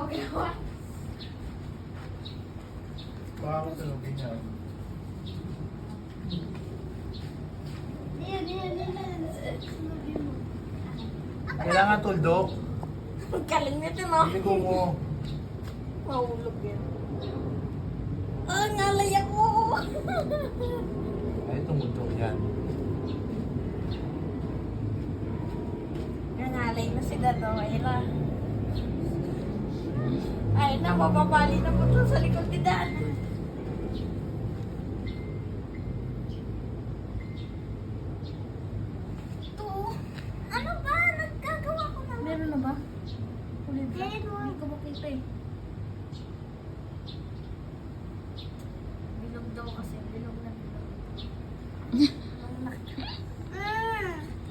ginawa. Baka ko tulogin niya. Kailangan tuldok. Galing nito, no? Hindi ko mo. Mahulog yan. Ah, ngalay ako! Ay, tumutok yan. Nangalay na si Dato. Ayla. Ay, na, mapapali na po to sa likod ni Dan. Ito. Ano ba? Nagkagawa ko na. Meron na ba? Ulit. Hindi ko makita eh.